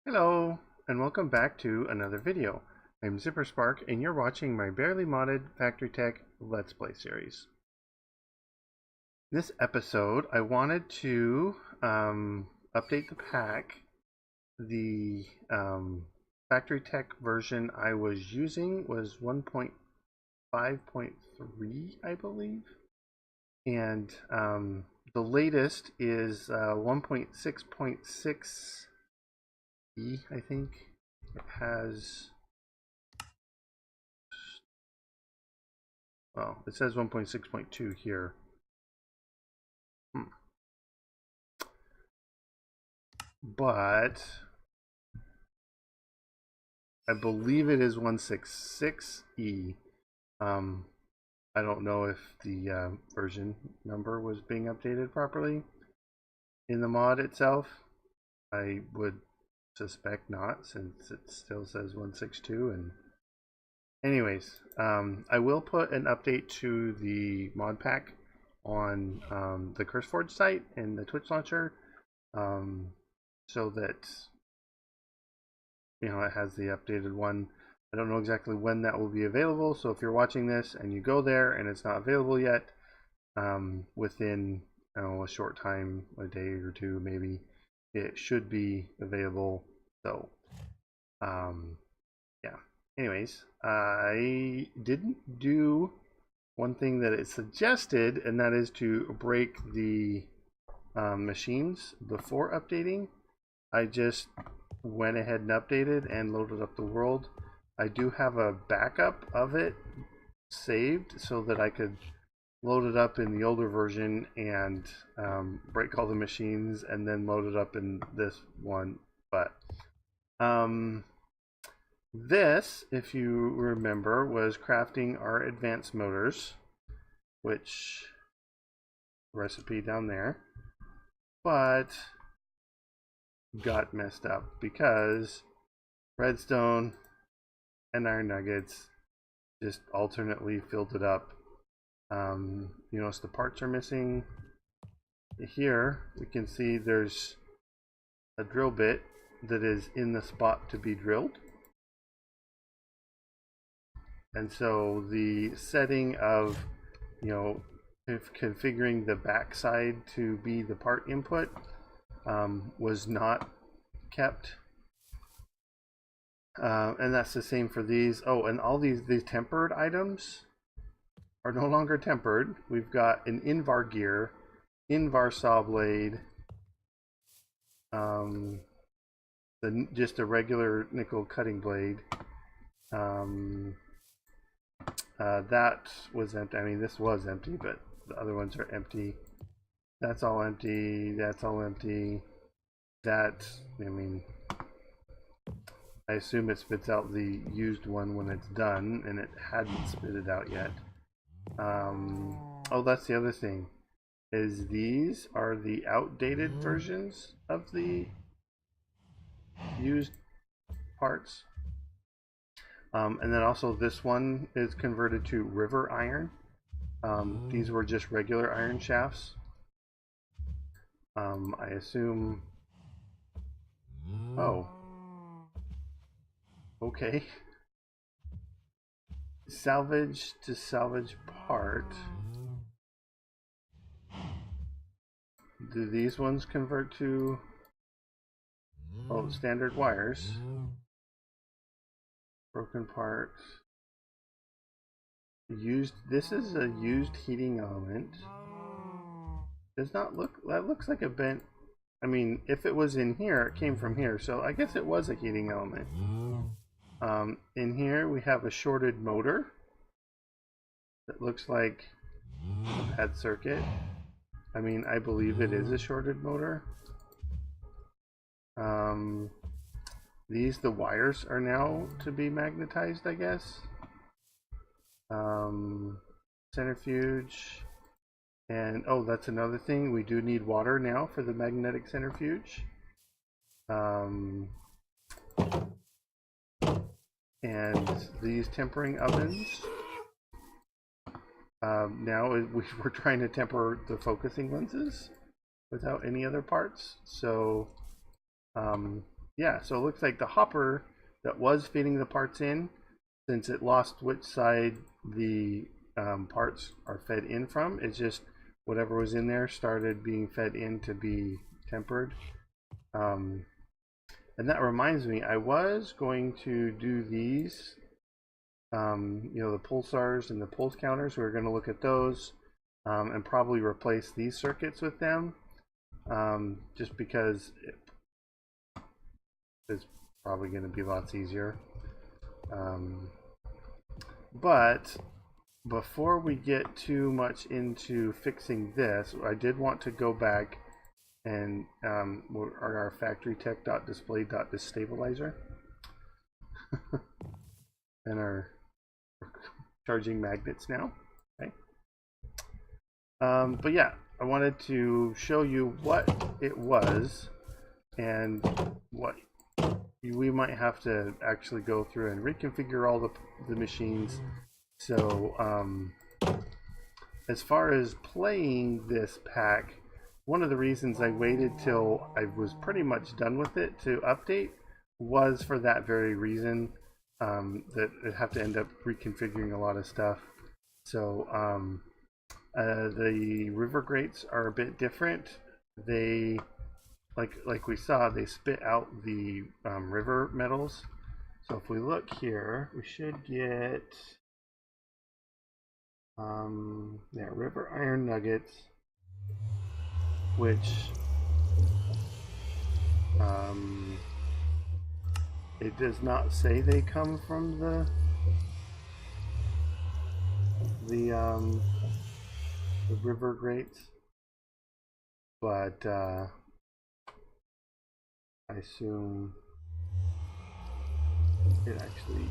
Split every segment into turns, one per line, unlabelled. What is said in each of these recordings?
Hello, and welcome back to another video. I'm ZpprSprk, and you're watching my barely modded Factory Tech Let's Play series. This episode, I wanted to update the pack. The Factory Tech version I was using was 1.5.3, I believe, and the latest is 1.6.6. I think it has, well, it says 1.6.2 here. But I believe it is 166E. I don't know if the version number was being updated properly in the mod itself. I would suspect not, since it still says 162. And anyways, I will put an update to the mod pack on the CurseForge site and the Twitch launcher, so that it has the updated one. I don't know exactly when that will be available, so if you're watching this and you go there and it's not available yet, within a short time, a day or two maybe, it should be available. So yeah, anyways, I didn't do one thing that it suggested, and that is to break the machines before updating. I just went ahead and updated and loaded up the world. I do have a backup of it saved so that I could load it up in the older version and break all the machines and then load it up in this one. But this, if you remember, was crafting our advanced motors, which recipe down there, but got messed up because redstone and iron nuggets just alternately filled it up. You notice the parts are missing. Here we can see there's a drill bit that is in the spot to be drilled, and so the setting of configuring the backside to be the part input was not kept, and that's the same for these. Oh, and all these tempered items are no longer tempered. We've got an Invar gear, Invar saw blade, just a regular nickel cutting blade. That was empty. I mean, this was empty, but the other ones are empty. That's all empty. That's all empty. That, I mean, I assume it spits out the used one when it's done, and it hadn't spit it out yet. Oh, that's the other thing, is these are the outdated versions of the used parts. And then also this one is converted to river iron. These were just regular iron shafts. I assume. Oh. Okay. Salvage to salvage part. Do these ones convert to standard wires? Broken parts. Used. This is a used heating element. Does not look. That looks like a bent. I mean, if it was in here, it came from here, so I guess it was a heating element. In here we have a shorted motor that looks like a pad circuit. I mean, I believe it is a shorted motor. The wires are now to be magnetized, I guess. Centrifuge. And oh, that's another thing. We do need water now for the magnetic centrifuge. And these tempering ovens. Now we're trying to temper the focusing lenses without any other parts. So yeah, so it looks like the hopper that was feeding the parts in, since it lost which side the parts are fed in from, it's just whatever was in there started being fed in to be tempered. And that reminds me, I was going to do these, you know, the pulsars and the pulse counters. We were going to look at those and probably replace these circuits with them, just because it's probably going to be lots easier. But before we get too much into fixing this, I did want to go back and our factory tech.display.destabilizer and our charging magnets now. Okay. But yeah, I wanted to show you what it was and what we might have to actually go through and reconfigure all the machines. So as far as playing this pack, one of the reasons I waited till I was pretty much done with it to update was for that very reason, that I'd have to end up reconfiguring a lot of stuff. So the river grates are a bit different. They, like we saw, they spit out the river metals. So if we look here, we should get yeah, river iron nuggets, which it does not say they come from the river grates, but I assume it actually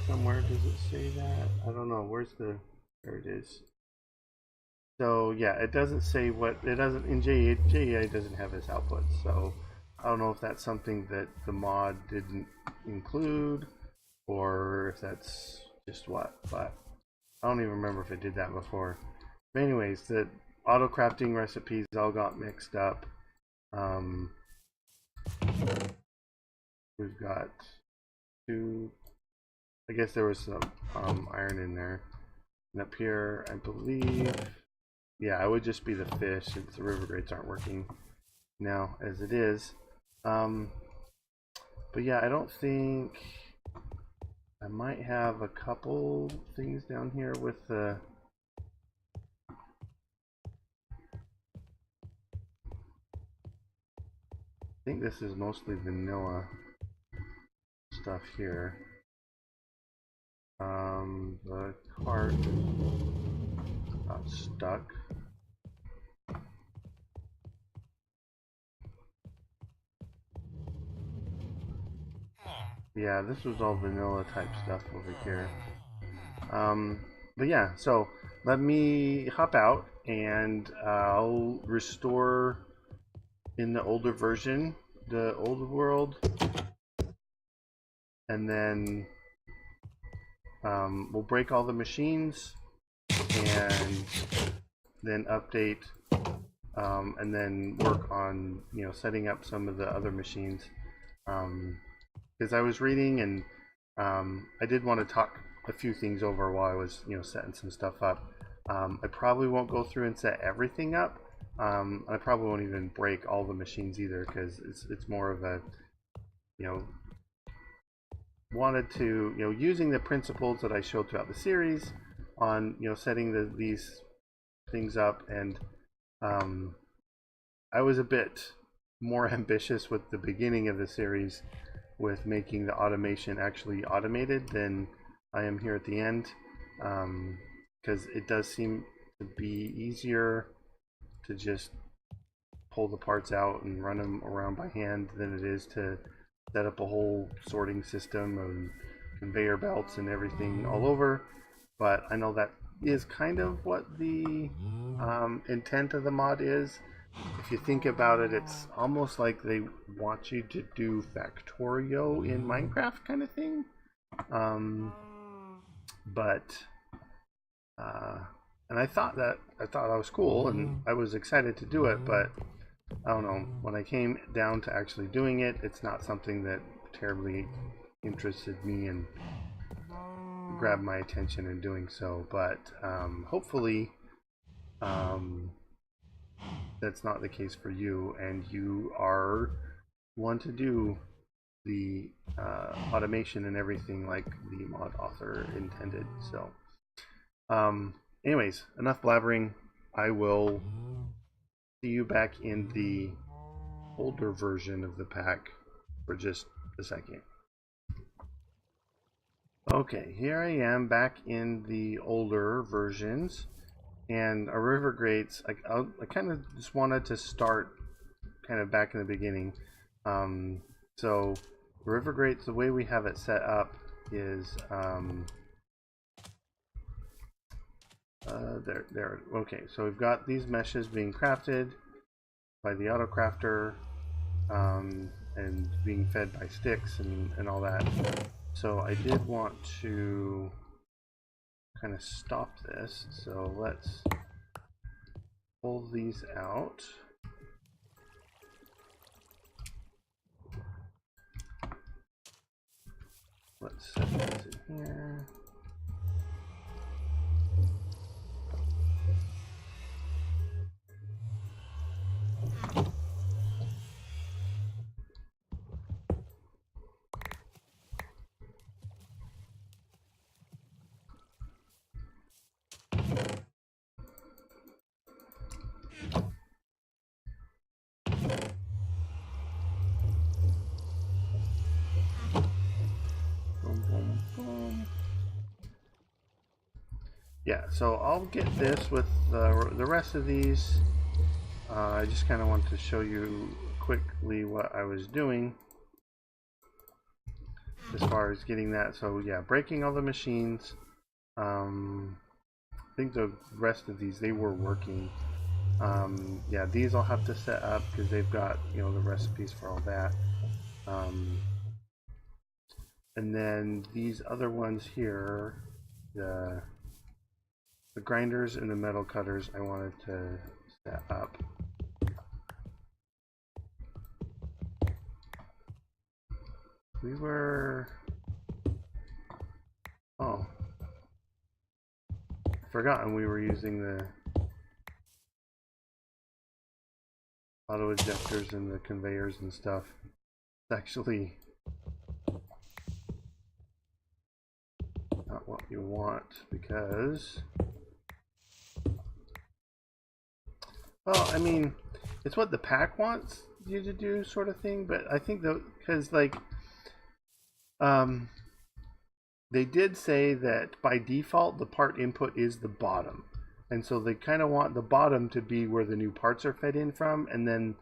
somewhere. Does it say that? I don't know. Where's the? There it is. So yeah, it doesn't say what it doesn't in JEA doesn't have this output. So I don't know if that's something that the mod didn't include, or if that's just what. But I don't even remember if it did that before. But anyways, the auto crafting recipes all got mixed up. We've got two. I guess there was some iron in there. And up here, I believe, yeah, it would just be the fish since the river grates aren't working now as it is. But yeah, I don't think, I might have a couple things down here with the I think this is mostly vanilla stuff here. The cart got stuck. Yeah, this was all vanilla type stuff over here. But yeah, so let me hop out and I'll restore in the older version the old world, and then we'll break all the machines and then update, and then work on, you know, setting up some of the other machines, because I was reading and I did want to talk a few things over while I was, you know, setting some stuff up. I probably won't go through and set everything up. I probably won't even break all the machines either, because it's more of a, you know, wanted to, you know, using the principles that I showed throughout the series on, you know, setting these things up, and I was a bit more ambitious with the beginning of the series with making the automation actually automated than I am here at the end, because it does seem to be easier to just pull the parts out and run them around by hand than it is to set up a whole sorting system and conveyor belts and everything all over. But I know that is kind of what the intent of the mod is. If you think about it, it's almost like they want you to do Factorio in Minecraft kind of thing. And I thought that was cool, and I was excited to do it, but I don't know, when I came down to actually doing it, it's not something that terribly interested me and grabbed my attention in doing so. But hopefully that's not the case for you, and you are one to do the automation and everything like the mod author intended. So anyways, enough blabbering. I will see you back in the older version of the pack for just a second. Okay, here I am back in the older versions, and our river grates. I kind of just wanted to start kind of back in the beginning. So river grates, the way we have it set up is there. Okay, so we've got these meshes being crafted by the auto crafter, and being fed by sticks and all that. So I did want to kind of stop this. So let's pull these out. Let's set this in here. Boom, boom, boom. Yeah, so I'll get this with the rest of these. I just kind of want to show you quickly what I was doing as far as getting that. So yeah, breaking all the machines. I think the rest of these, they were working. Yeah, these I'll have to set up because they've got, you know, the recipes for all that. And then these other ones here, the grinders and the metal cutters, I wanted to set up. We were... Oh. Forgotten we were using the auto ejectors and the conveyors and stuff. It's actually not what you want because... Well, I mean, it's what the pack wants you to do, sort of thing, but I think that because, like, they did say that by default the part input is the bottom, and so they kind of want the bottom to be where the new parts are fed in from, and then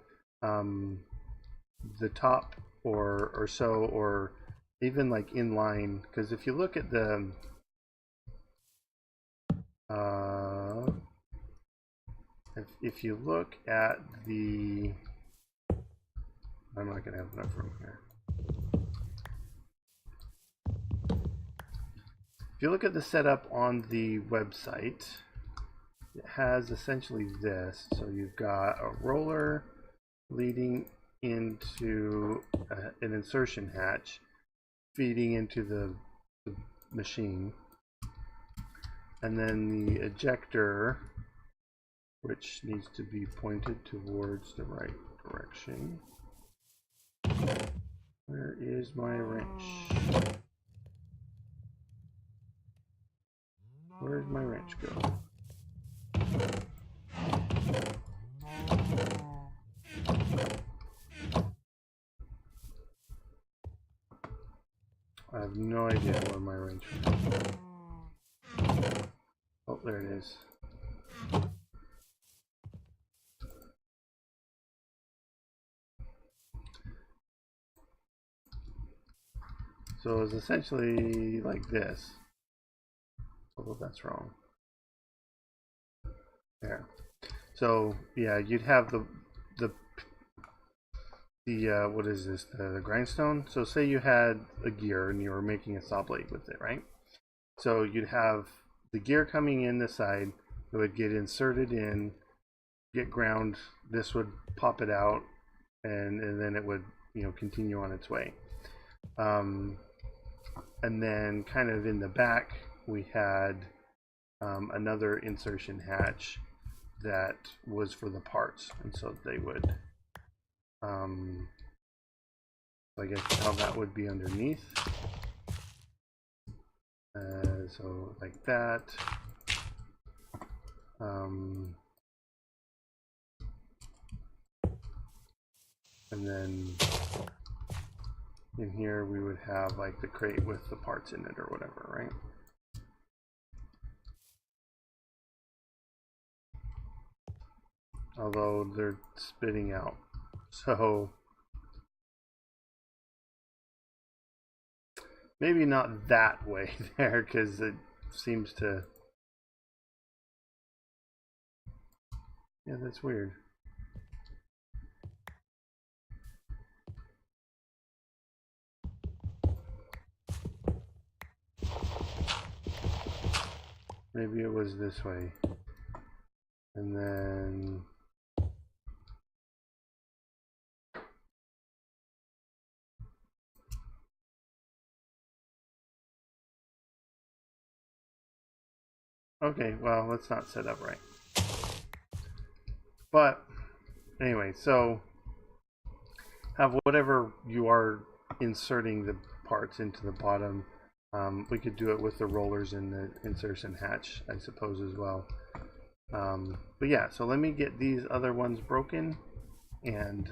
the top or so, or even like in line, because if you look at the if you look at the, I'm not gonna have enough room here. If you look at the setup on the website, it has essentially this. So you've got a roller leading into an insertion hatch, feeding into the machine, and then the ejector, which needs to be pointed towards the right direction. Where is my wrench? Where did my wrench go? I have no idea where my wrench went. Oh, there it is. So it's essentially like this. Although that's wrong. There. So yeah, you'd have the what is this? The grindstone. So say you had a gear and you were making a saw blade with it, right? So you'd have the gear coming in this side. It would get inserted in get ground, this would pop it out, and then it would, you know, continue on its way. And then kind of in the back, we had another insertion hatch that was for the parts, and so they would, I guess how that would be underneath. So like that. And then in here we would have like the crate with the parts in it or whatever, right? Although they're spitting out, so maybe not that way there, because it seems to, yeah, that's weird. Maybe it was this way. And then okay, well, let's not set up right. But anyway, so have whatever you are inserting the parts into the bottom. We could do it with the rollers in the insertion hatch, I suppose, as well. But yeah, so let me get these other ones broken, and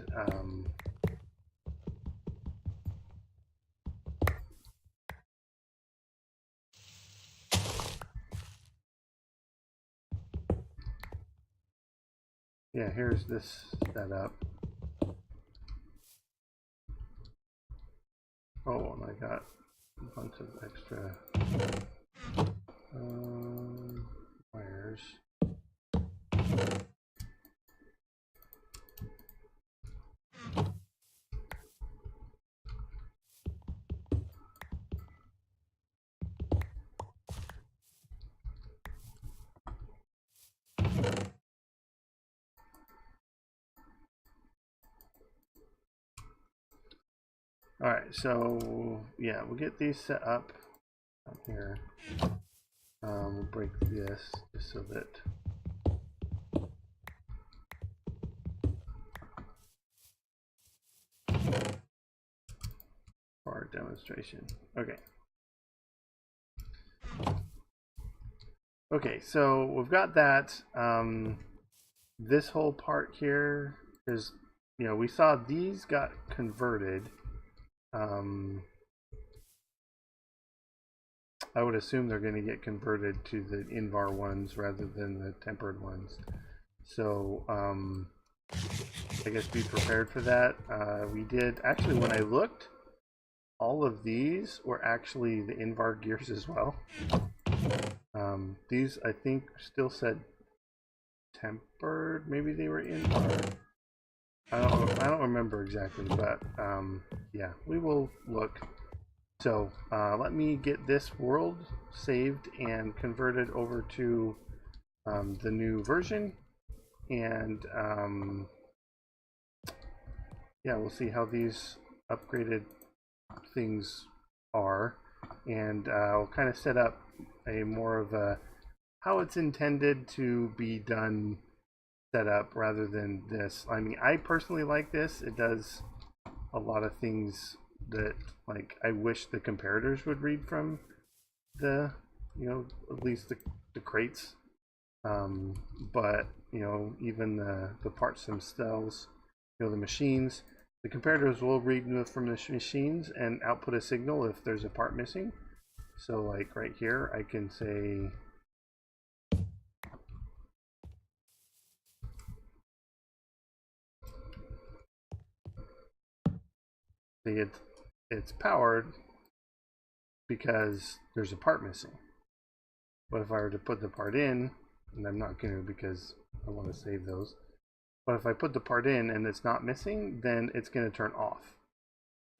yeah, here's this setup. Oh, and I got a bunch of extra wires. Alright, so yeah, we'll get these set up here. We'll break this just so that for our demonstration. Okay. Okay, so we've got that. This whole part here is, you know, we saw these got converted. I would assume they're going to get converted to the Invar ones rather than the tempered ones. So I guess be prepared for that. We did, actually, when I looked, all of these were actually the Invar gears as well. These, I think, still said tempered. Maybe they were Invar. I don't remember exactly, but yeah, we will look. So let me get this world saved and converted over to the new version, and yeah, we'll see how these upgraded things are, and we'll kind of set up a more of a how it's intended to be done setup rather than this. I mean, I personally like this. It does a lot of things that, like, I wish the comparators would read from the, you know, at least the crates. But, you know, even the parts themselves, you know, the machines, the comparators will read from the machines and output a signal if there's a part missing. So like right here, I can say it's powered because there's a part missing. But if I were to put the part in, and I'm not going to because I want to save those, but if I put the part in and it's not missing, then it's going to turn off.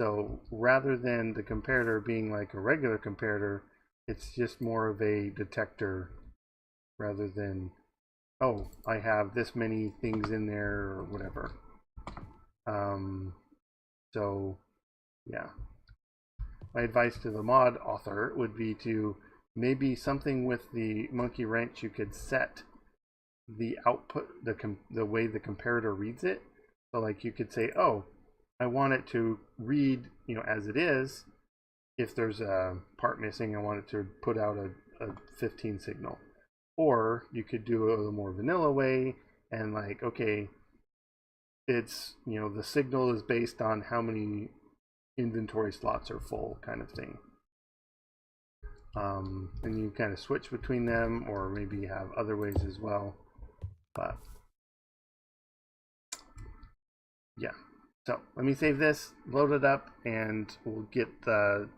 So rather than the comparator being like a regular comparator, it's just more of a detector rather than oh, I have this many things in there or whatever. So yeah, my advice to the mod author would be to maybe something with the monkey wrench, you could set the output, the way the comparator reads it. So like you could say, oh, I want it to read, as it is. If there's a part missing, I want it to put out a 15 signal. Or you could do it a more vanilla way and like, okay, it's, the signal is based on how many inventory slots are full, kind of thing. And you kind of switch between them, or maybe have other ways as well. But yeah, so let me save this, load it up, and we'll get the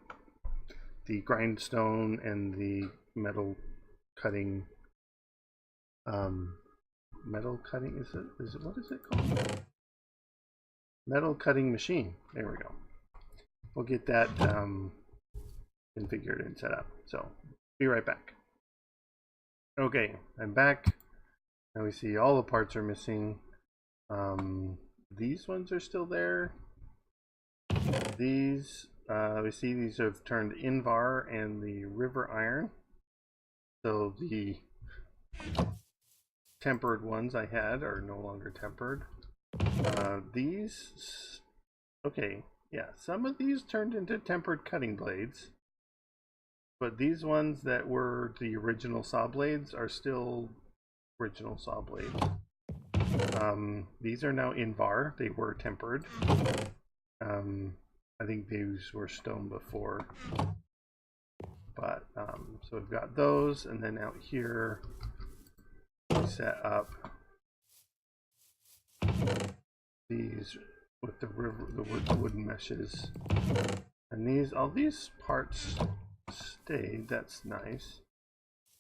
grindstone and the metal cutting. Metal cutting, is it what is it called? Metal cutting machine. There we go. We'll get that configured and set up. So be right back. Okay, I'm back. Now we see all the parts are missing. These ones are still there. These we see these have turned invar and the river iron. So the tempered ones I had are no longer tempered. These, okay, yeah, some of these turned into tempered cutting blades, but these ones that were the original saw blades are still original saw blades. These are now invar. They were tempered. I think these were stone before, but so we've got those, and then out here we set up these with the wooden meshes, and all these parts stayed. That's nice.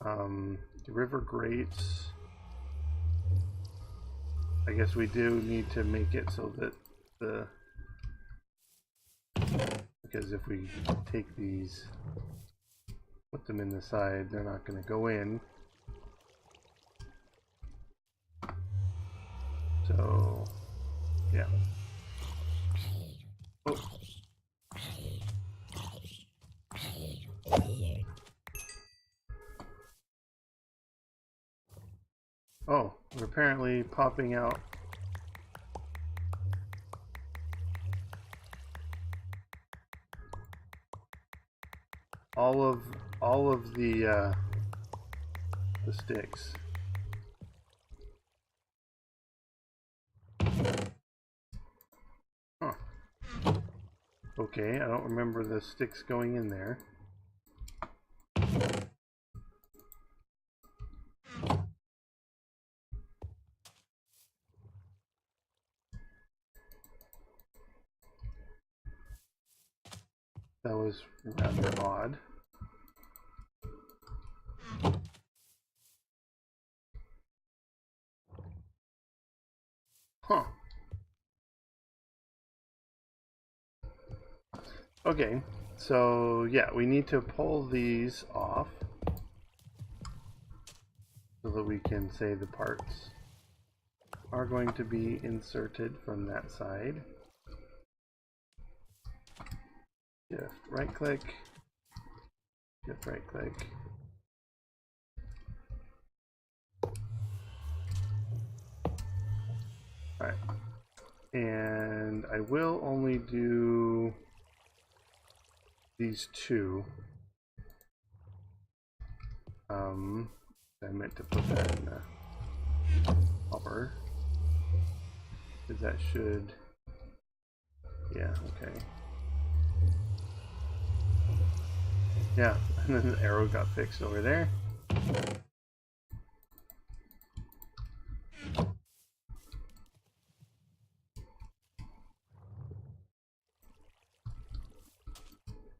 The river grates, I guess we do need to make it so that because if we take these, put them in the side, they're not going to go in. So yeah. Oh, we're apparently popping out. All of the sticks. Huh. Okay, I don't remember the sticks going in there. That was rather odd. Huh. Okay, so yeah, we need to pull these off so that we can say the parts are going to be inserted from that side. Shift right click, shift right click. Alright, and I will only do these two. I meant to put that in the upper, because that should, yeah, okay. Yeah, and then the arrow got fixed over there.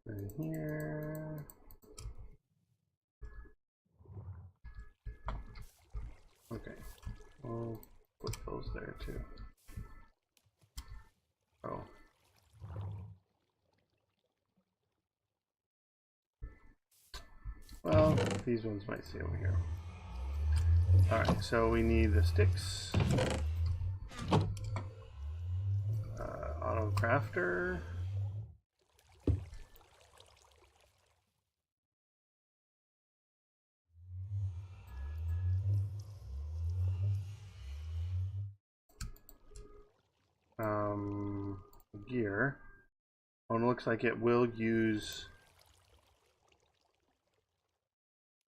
And here. Okay, we'll put those there too. Oh. Well, these ones might stay over here. Alright, so we need the sticks. Auto crafter. Gear. Oh, and it looks like it will use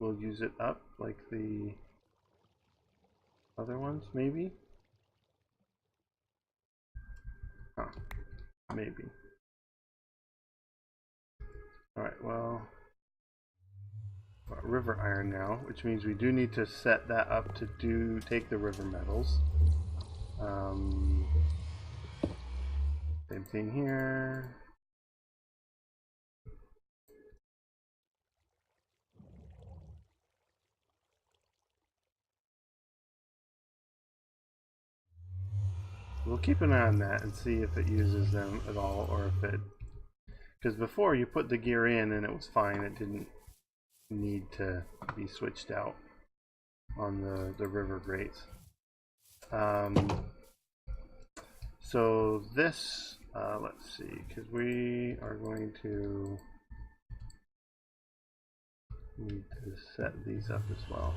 it up like the other ones, maybe? Huh. Maybe. Alright, well, got river iron now, which means we do need to set that up to take the river metals. Same thing here. We'll keep an eye on that and see if it uses them at all, or if it... Because before you put the gear in and it was fine, it didn't need to be switched out on the river grates. So this, let's see, because we are going to need to set these up as well.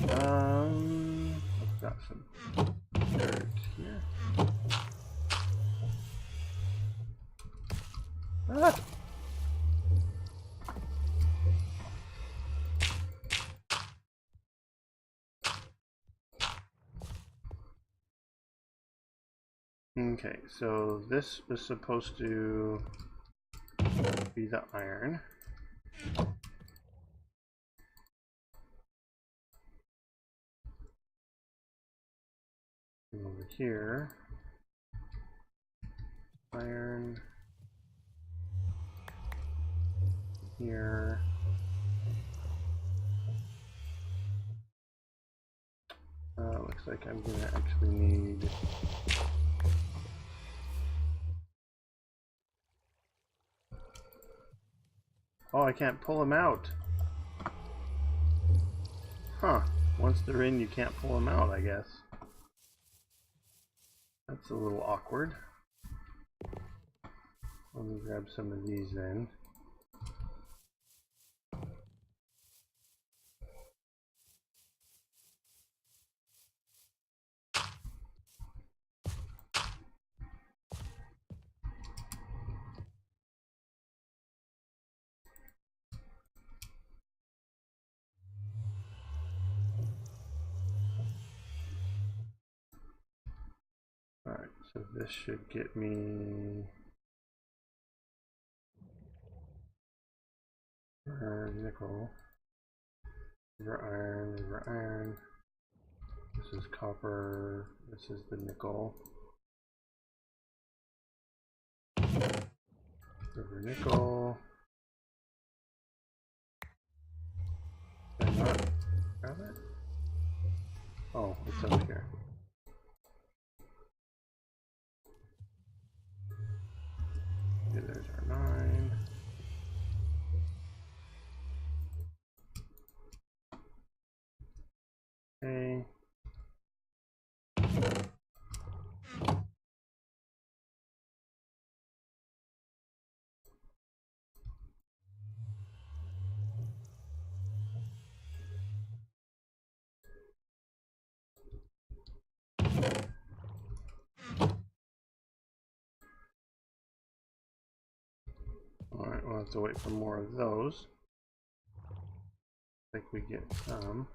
I've got some dirt here. Ah! Okay, so this was supposed to be the iron. And over here, iron. Here. Looks like I'm gonna actually need... Oh, I can't pull them out. Huh. Once they're in, you can't pull them out, I guess. That's a little awkward. Let me grab some of these then. Alright, so this should get me nickel, river iron. This is copper, this is the nickel. River nickel. Did I not grab it? Oh, it's over here. Okay, there's our 9. Okay. Alright, we'll have to wait for more of those. I think we get some.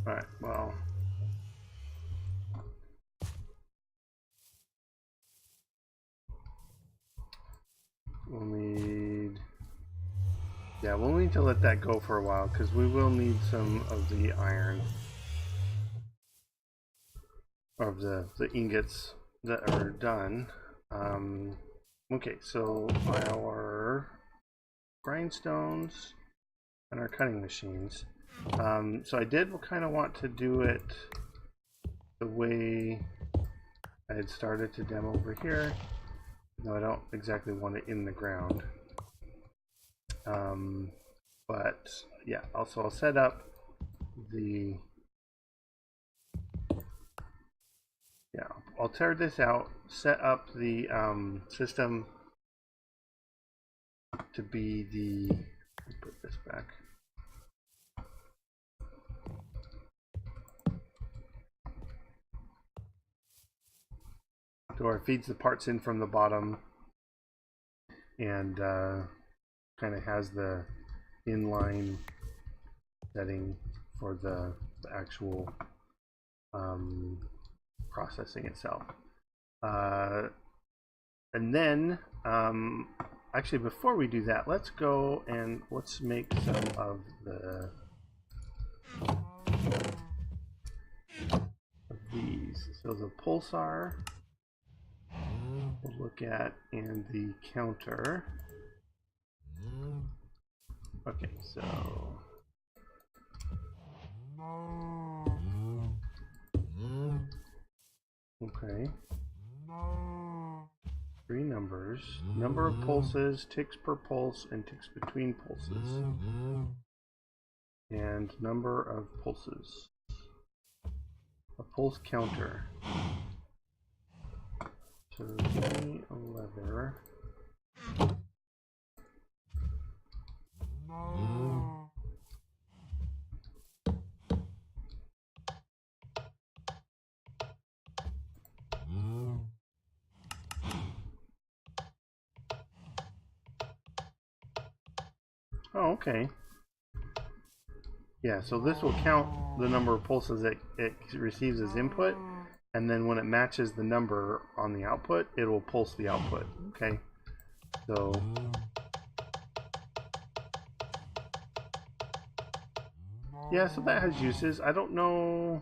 Alright, well. We'll need... Yeah, we'll need to let that go for a while, because we will need some of the iron. Of the ingots that are done. Okay, so our grindstones and our cutting machines. So I did kind of want to do it the way I had started to demo over here. No, I don't exactly want it in the ground. But yeah, also I'll set up the, yeah, I'll tear this out, set up the system to be the, put this back. So it feeds the parts in from the bottom and kind of has the inline setting for the actual processing itself. And then, actually, before we do that, let's go and let's make some of these. So the pulsar, we'll look at, and the counter. Okay, so okay. 3 numbers. Number of pulses, ticks per pulse, and ticks between pulses. And number of pulses. A pulse counter. So 11. Oh, okay. Yeah, so this will count the number of pulses that it receives as input, and then when it matches the number on the output, it will pulse the output. Okay, so yeah, so that has uses. I don't know.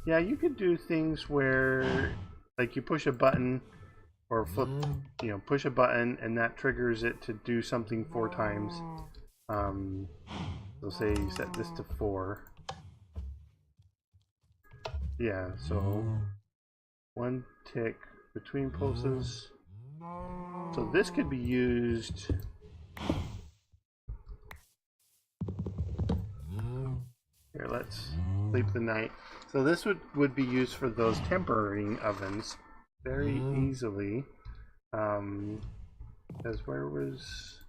Yeah, you could do things where, like, you push a button or flip, you know, push a button and that triggers it to do something 4 times. So say you set this to 4. Yeah, so 1 tick between pulses. So this could be used. Here, let's sleep the night. So this would be used for those tempering ovens very easily. Because where was...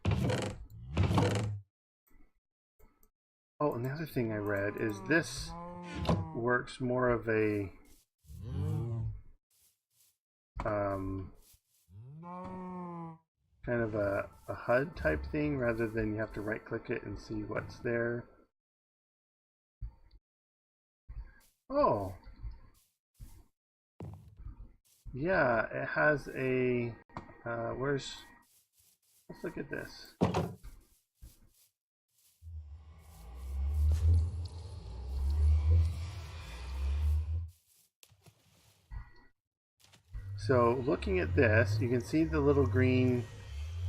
Oh, another thing I read is this works more of a kind of a HUD type thing rather than you have to right click it and see what's there. Oh, yeah, it has a let's look at this. So looking at this, you can see the little green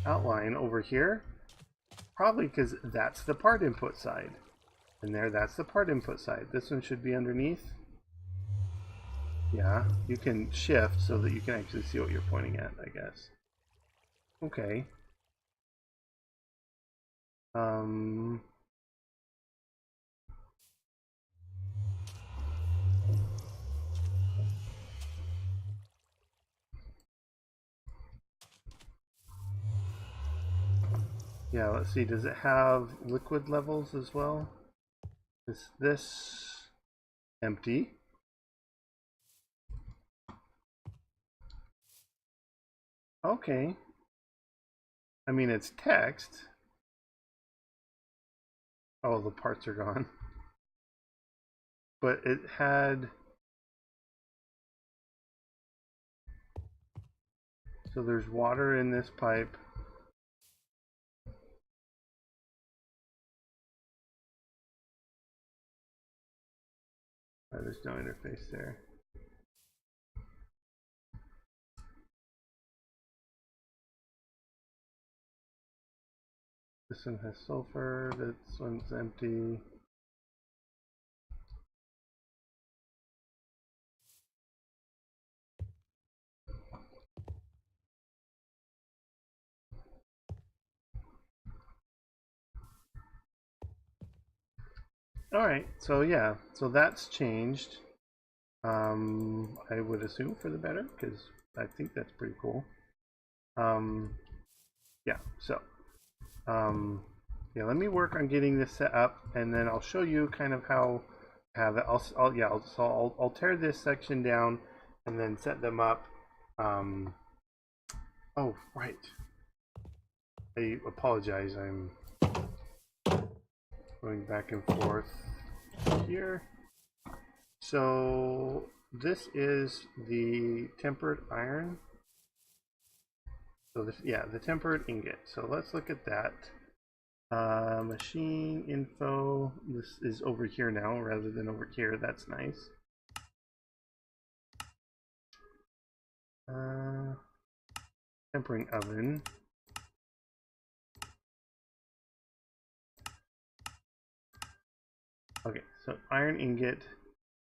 outline over here, probably because that's the part input side. And there, that's the part input side. This one should be underneath. Yeah, you can shift so that you can actually see what you're pointing at, I guess. Okay. Yeah, let's see. Does it have liquid levels as well? Is this empty? Okay. I mean, it's text. Oh, the parts are gone. But it had... So there's water in this pipe. Oh, there's no interface there. This one has sulfur. This one's empty. All right, so yeah, so that's changed. I would assume for the better, because I think that's pretty cool. Yeah, so yeah, let me work on getting this set up, and then I'll show you kind of how have it. I'll tear this section down and then set them up. Oh right, I apologize. I'm going back and forth here. So this is the tempered iron. So this, yeah, the tempered ingot. So let's look at that. Machine info. This is over here now rather than over here. That's nice. Tempering oven. Okay, so iron ingot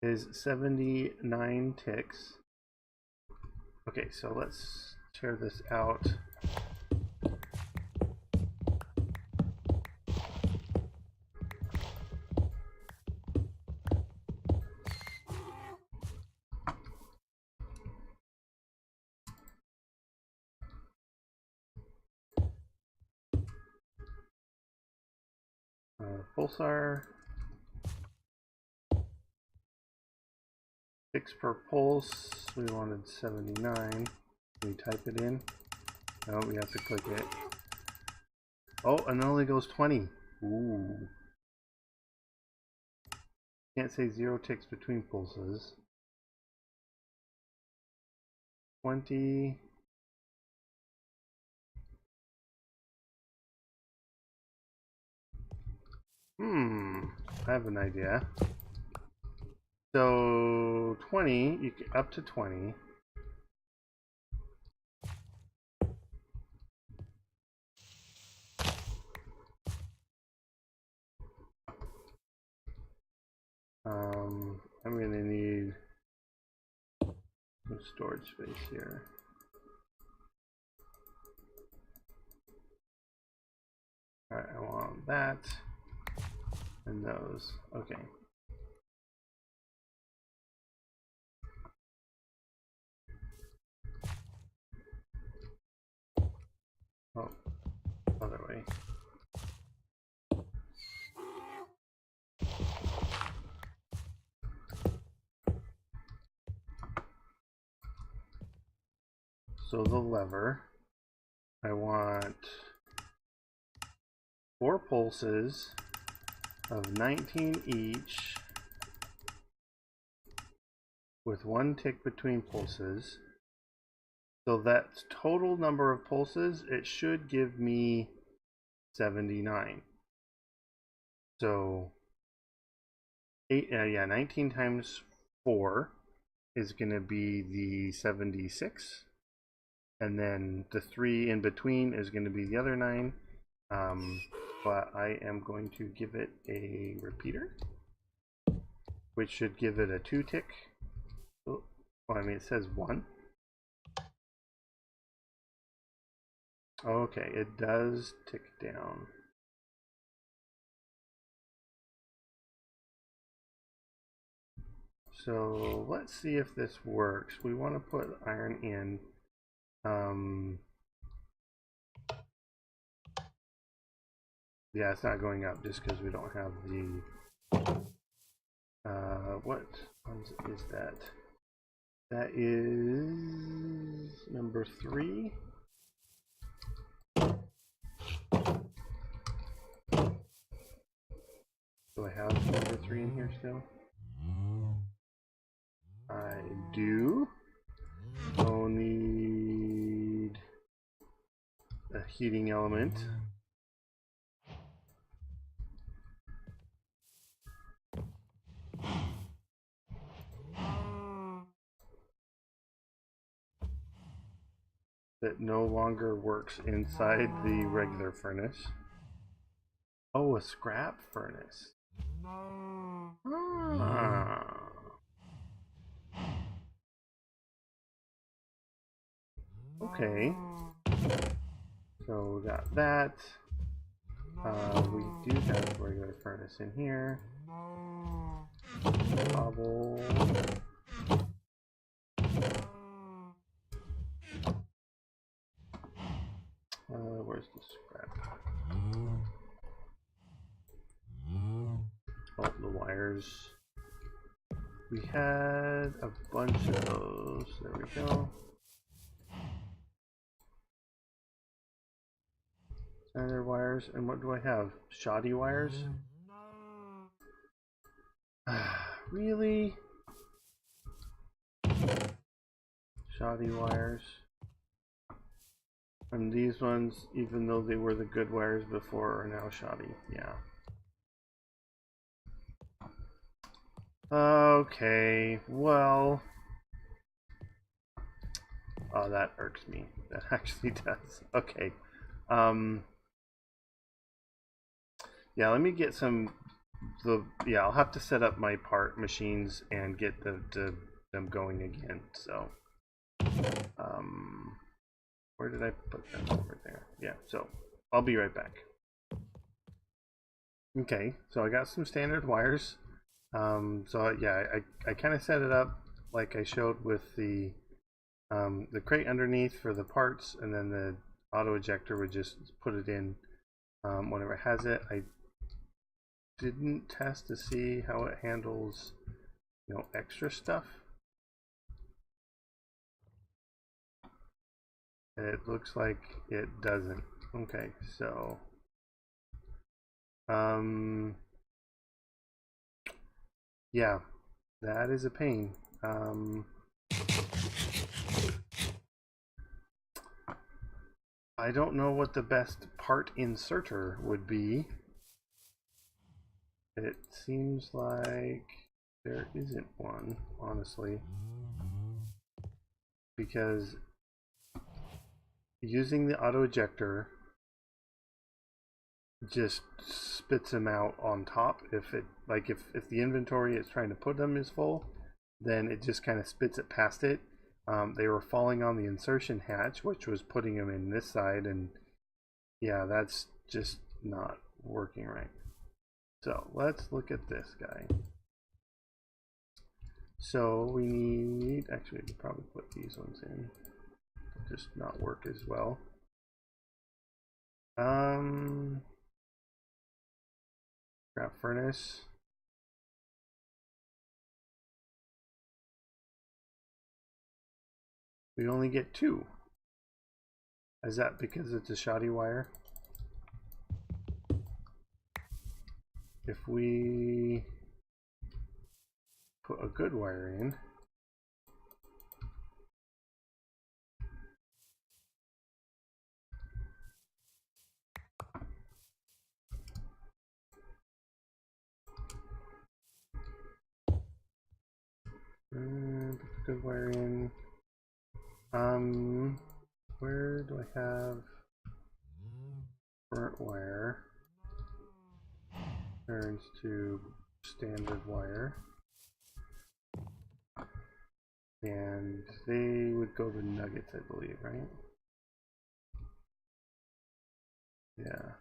is 79 ticks. Okay, so let's tear this out. Pulsar. Ticks per pulse. We wanted 79. Can we type it in? No, we have to click it. Oh, and it only goes 20. Ooh. Can't say 0 ticks between pulses. 20. I have an idea. So 20, you can, up to 20. I'm gonna need some storage space here. Alright, I want that and those. Okay. Oh, other way. So the lever, I want 4 pulses of 19 each with 1 tick between pulses. So that's total number of pulses. It should give me 79. So 19 times 4 is going to be the 76. And then the 3 in between is going to be the other 9. But I am going to give it a repeater, which should give it a 2 tick. Oh, well, I mean, it says 1. Okay, it does tick down. So let's see if this works. We want to put iron in. Yeah, it's not going up just because we don't have the. What is that? That is number 3. Do I have number 3 in here still? I do. I'll need a heating element. That no longer works inside the regular furnace. Oh, a scrap furnace. Ah. Okay. So we got that. We do have a regular furnace in here. Cobble. Where's the scrap? Oh, the wires. We had a bunch of those. There we go. Standard wires. And what do I have? Shoddy wires? Really? Shoddy wires. And these ones, even though they were the good wires before, are now shoddy. Yeah. Okay, well. Oh, that irks me. That actually does. Okay. Yeah, let me get some. Yeah, I'll have to set up my part machines and get them going again. So, where did I put them? Over there. Yeah. So I'll be right back. Okay, so I got some standard wires. So yeah, I kind of set it up like I showed with the crate underneath for the parts, and then the auto ejector would just put it in whenever it has it. I didn't test to see how it handles, you know, extra stuff. It looks like it doesn't. Okay, so yeah, that is a pain. I don't know what the best part inserter would be. It seems like there isn't one, honestly, because using the auto ejector just spits them out on top. If it, like, if the inventory it's trying to put them is full, then it just kind of spits it past it. They were falling on the insertion hatch, which was putting them in this side, and yeah, that's just not working right. So let's look at this guy. So we need, actually, we could probably put these ones in. They'll just not work as well. Scrap furnace. We only get 2. Is that because it's a shoddy wire? If we put a good wire in, put the good wire in. Where do I have burnt wire? Turns to standard wire. And they would go to nuggets, I believe, right? Yeah.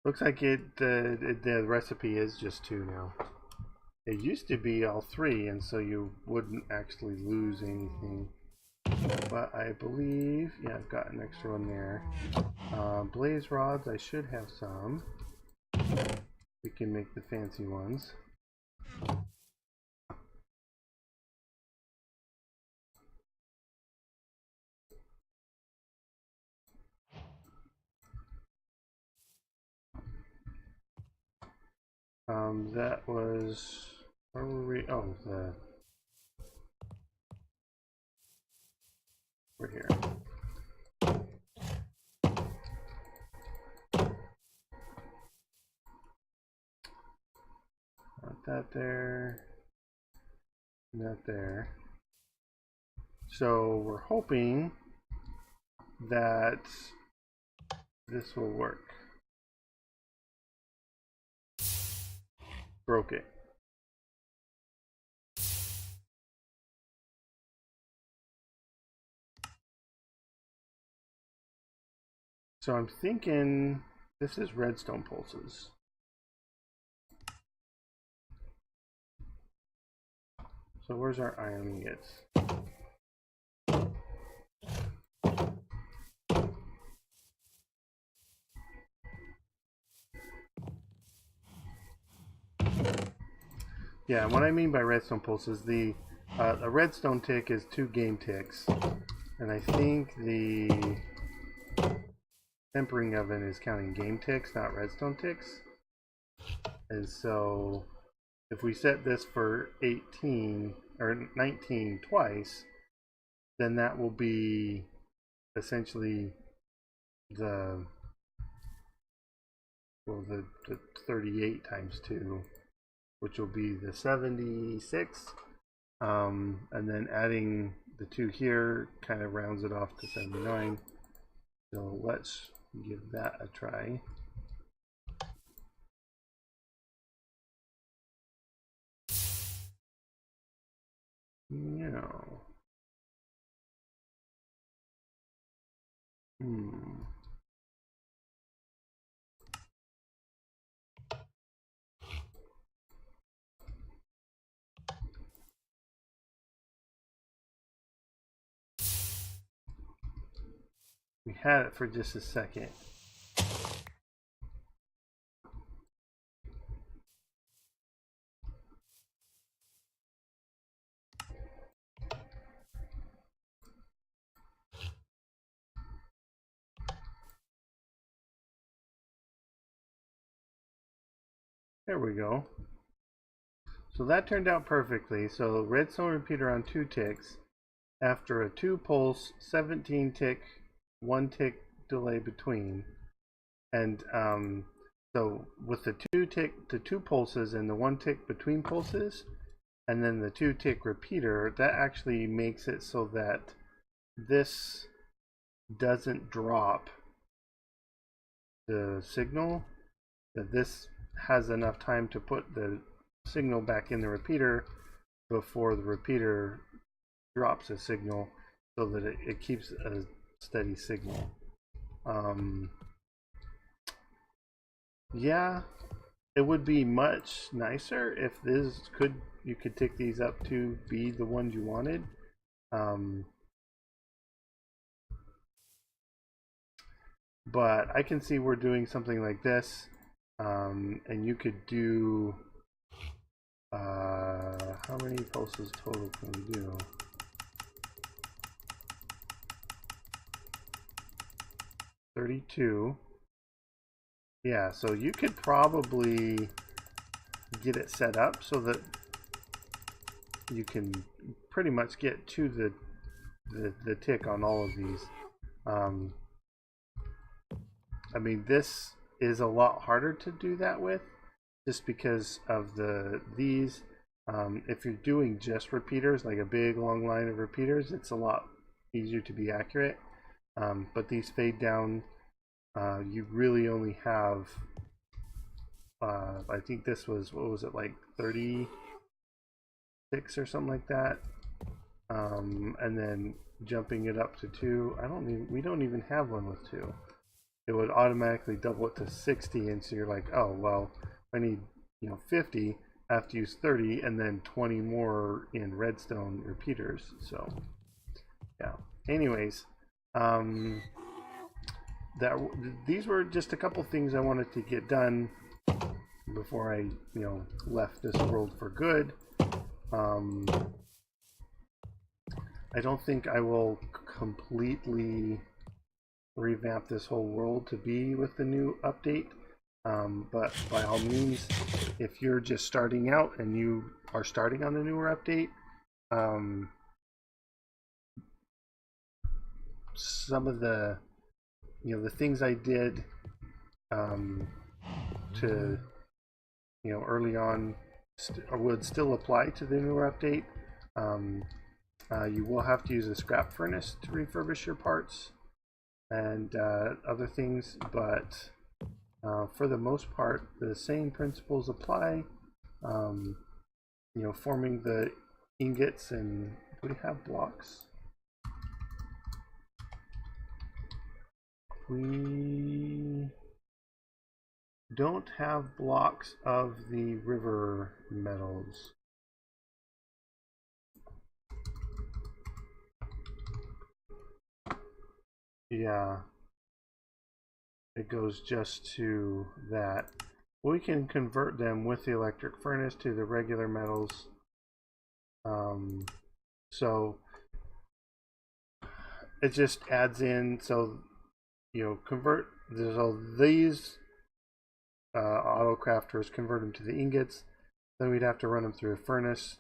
Looks like the recipe is just 2 now. It used to be all 3, and so you wouldn't actually lose anything. But I believe, yeah, I've got an extra one there. Blaze rods, I should have some. We can make the fancy ones. That was, where were we? Oh, we're here. Not that there, not there. So we're hoping that this will work. broke it. So I'm thinking this is redstone pulses. So where's our iron ingots? Yeah, and what I mean by redstone pulses, a redstone tick is 2 game ticks, and I think the tempering oven is counting game ticks, not redstone ticks. And so if we set this for 18 or 19 twice, then that will be essentially the 38 times 2, which will be the 76. And then adding the 2 here kind of rounds it off to 79. So let's give that a try. No. We had it for just a second. There we go. So that turned out perfectly. So redstone repeater on 2 ticks. After a 2 pulse, 17 tick, 1 tick delay between. And so with the 2 pulses and the 1 tick between pulses, and then the 2 tick repeater, that actually makes it so that this doesn't drop the signal, that this has enough time to put the signal back in the repeater before the repeater drops a signal, so that it keeps a steady signal. Yeah, it would be much nicer if you could tick these up to be the ones you wanted. But I can see we're doing something like this, and you could do how many pulses total can we do? $32. Yeah, so you could probably get it set up so that you can pretty much get to the tick on all of these. I mean, this is a lot harder to do that with, just because of these. If you're doing just repeaters, like a big long line of repeaters, it's a lot easier to be accurate. But these fade down, you really only have, I think this was, what was it, like 36 or something like that. And then jumping it up to 2, we don't even have one with 2. It would automatically double it to 60, and so you're like, oh well, I need 50, I have to use 30 and then 20 more in redstone repeaters. So yeah, anyways, these were just a couple things I wanted to get done before I left this world for good. I don't think I will completely revamp this whole world to be with the new update, but by all means, if you're just starting out and you are starting on the newer update, some of the the things I did to early on would still apply to the newer update. You will have to use a scrap furnace to refurbish your parts and other things, but for the most part, the same principles apply. you know, forming the ingots. And do we have blocks? We don't have blocks of the river metals. Yeah, it goes just to that. We can convert them with the electric furnace to the regular metals. So it just adds in, so you know, convert, so these auto crafters convert them to the ingots. Then we'd have to run them through a furnace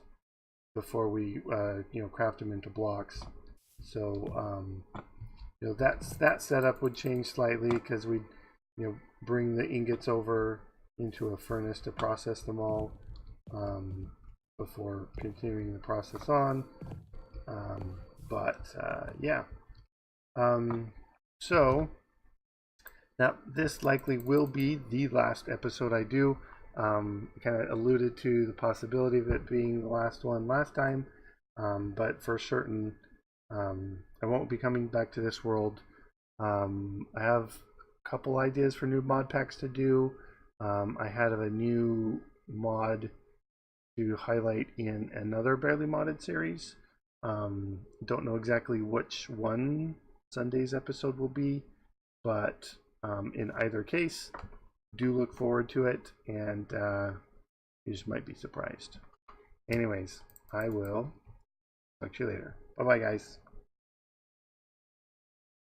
before we you know, craft them into blocks. So you know, that setup would change slightly because we'd, you know, bring the ingots over into a furnace to process them all before continuing the process on. Yeah. So now this likely will be the last episode I do. Kind of alluded to the possibility of it being the last one last time, but for certain, I won't be coming back to this world. I have a couple ideas for new mod packs to do. I had a new mod to highlight in another barely modded series. Don't know exactly which one Sunday's episode will be, but in either case, do look forward to it, and you just might be surprised. Anyways, I will talk to you later. Bye bye, guys.